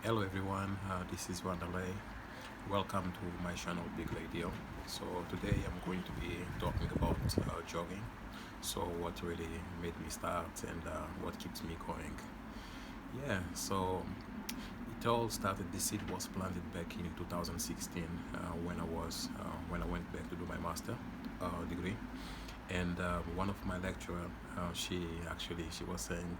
Hello everyone, this is Wanderlei. Welcome to my channel Big Radio. So today I'm going to be talking about jogging. So what really made me start and what keeps me going. It all started. The seed was planted back in 2016 when I went back to do my master degree, and one of my lecturer, she was saying,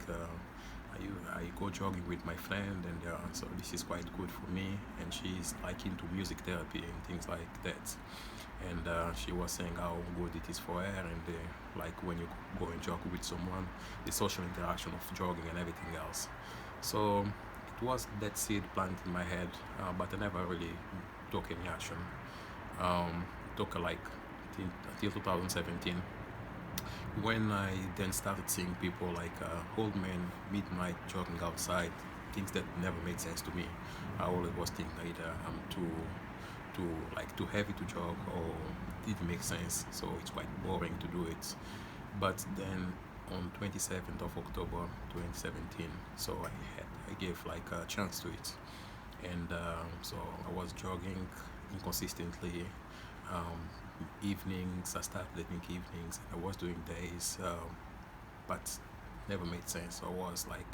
I go jogging with my friend, and so this is quite good for me. And she's like into music therapy and things like that. And she was saying how good it is for her, and like when you go and jog with someone, the social interaction of jogging and everything else. So it was that seed planted in my head, but I never really took any action. It took until 2017 when I then started seeing people like old men midnight jogging outside, things that never made sense to me. I always was thinking either I'm too heavy to jog, or it didn't make sense, so it's quite boring to do it. But then on 27th of October 2017, so I gave like a chance to it, and so I was jogging inconsistently. Um, Evenings, I started doing evenings. I was doing days, but never made sense. So I was like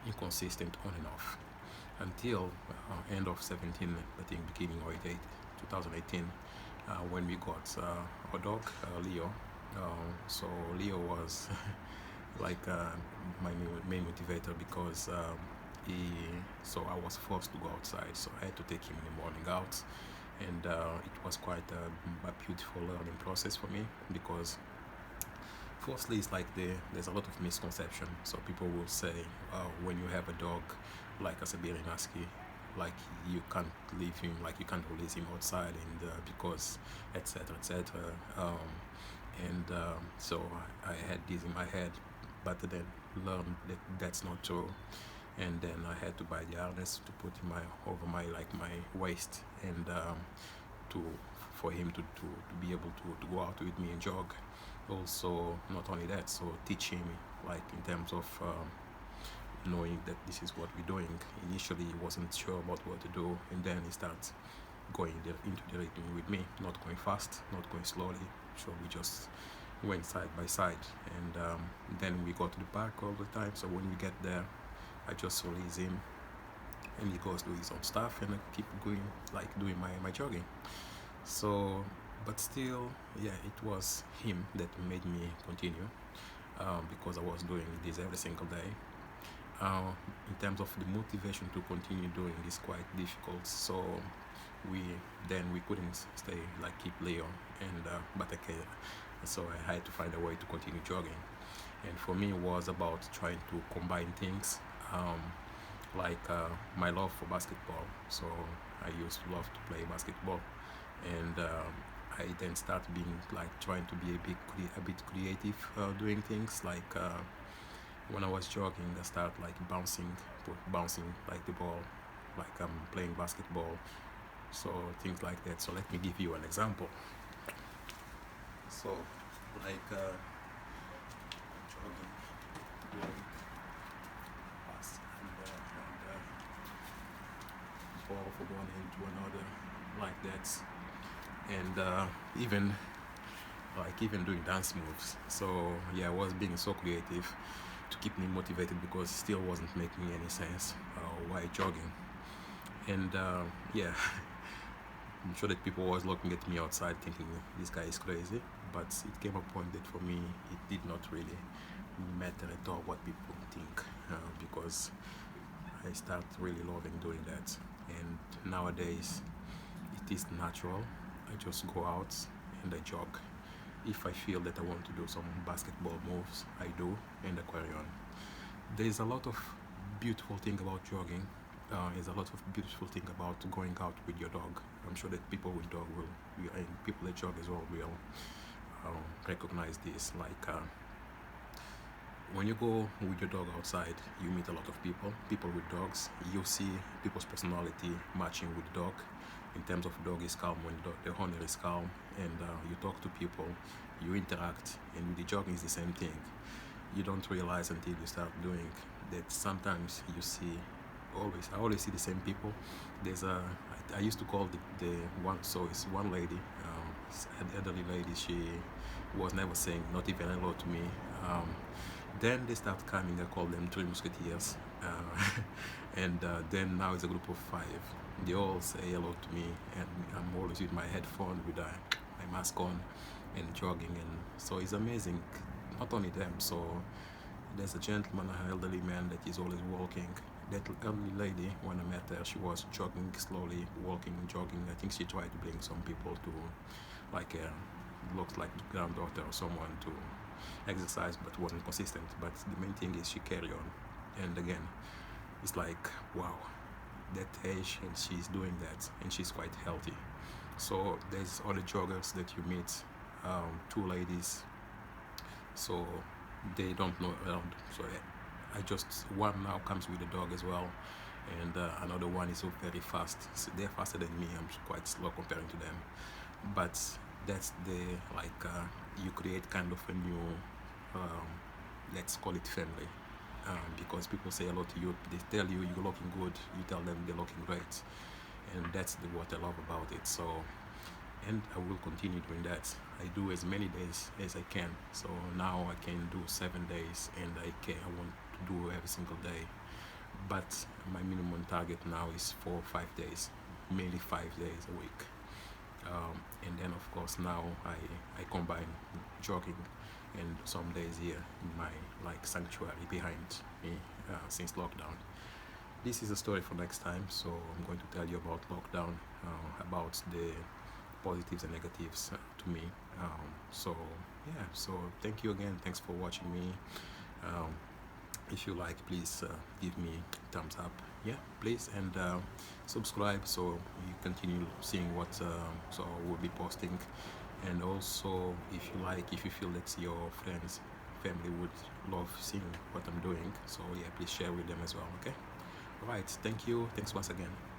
inconsistent on and off until end of 17, I think beginning of 2018, when we got our dog, Leo. So Leo was like my main motivator because he so I was forced to go outside, so I had to take him in the morning out, and it was quite a beautiful learning process for me because firstly it's like there's a lot of misconception. So people will say when you have a dog like a Siberian Husky, like you can't leave him, like you can't release him outside, and because etc. So I had this in my head, but then learned that that's not true. And then I had to buy the harness to put in my over my like my waist, and to for him to be able to go out with me and jog. Also, not only that, so teaching me like in terms of knowing that this is what we're doing. Initially, he wasn't sure about what to do, and then he starts into the rhythm with me, not going fast, not going slowly. So we just went side by side, and then we go to the park all the time. So when we get there, I just release him, and he goes do his own stuff, and I keep going like doing my jogging. So, but still, yeah, it was him that made me continue, because I was doing this every single day. In terms of the motivation to continue doing is quite difficult. So we we couldn't stay like keep Leo, and but okay, so I had to find a way to continue jogging. And for me, it was about trying to combine things, um, like my love for basketball. So I used to love to play basketball, and I then start being like trying to be a bit creative, doing things like when I was jogging, I start like bouncing like the ball, like I'm playing basketball. So things like that. So let me give you an example. So like jogging, going fast, and ball from one end to another, like that, and even doing dance moves. So yeah, I was being so creative to keep me motivated because it still wasn't making any sense while jogging. And yeah, I'm sure that people was looking at me outside thinking this guy is crazy, but it came a point that for me it did not really matter at all what people think, because I start really loving doing that. And nowadays it is natural. I just go out and I jog. If I feel that I want to do some basketball moves, I do, and I carry on. There is a lot of beautiful thing about jogging. There's a lot of beautiful thing about going out with your dog. I'm sure that people with dog and people that jog as well will recognize this. Like when you go with your dog outside, you meet a lot of people with dogs. You see people's personality matching with the dog. In terms of dog is calm when the owner is calm, and you talk to people, you interact, and with the jogging is the same thing. You don't realize until you start doing that sometimes you see I always see the same people. There's a I used to call the one, so it's one lady, an elderly lady. She was never saying not even hello to me. Um, then they start coming. I call them Three Musketeers, and then now it's a group of five. They all say hello to me, and I'm always with my headphone, with my mask on, and jogging, and so it's amazing. Not only them, so there's a gentleman, an elderly man that is always walking. That elderly lady, when I met her, she was jogging slowly, walking, jogging. I think she tried to bring some people to, like, looks like granddaughter or someone to exercise, but wasn't consistent. But the main thing is she carry on. And again, it's like, wow, that age and she's doing that, and she's quite healthy. So there's other joggers that you meet, two ladies, so they don't know around. So I just one now comes with a dog as well, and another one is so very fast. So they're faster than me. I'm quite slow comparing to them, but that's the like you create kind of a new, um, let's call it family, because people say a lot to you. They tell you you're looking good. You tell them they're looking great, and that's what I love about it. So, and I will continue doing that. I do as many days as I can. So now I can do 7 days, and I want to do every single day. But my minimum target now is 4 or 5 days, mainly 5 days a week. And then of course now I combine jogging and some days here in my like sanctuary behind me, since lockdown. This is a story for next time, so I'm going to tell you about lockdown, about the positives and negatives to me. So yeah, so thank you again. Thanks for watching me. Um, if you like, please give me thumbs up. Yeah, please, and subscribe so you continue seeing what so we'll be posting. And also, if you like, if you feel that your friends, family would love seeing what I'm doing, so yeah, please share with them as well. Okay. All right. Thank you. Thanks once again.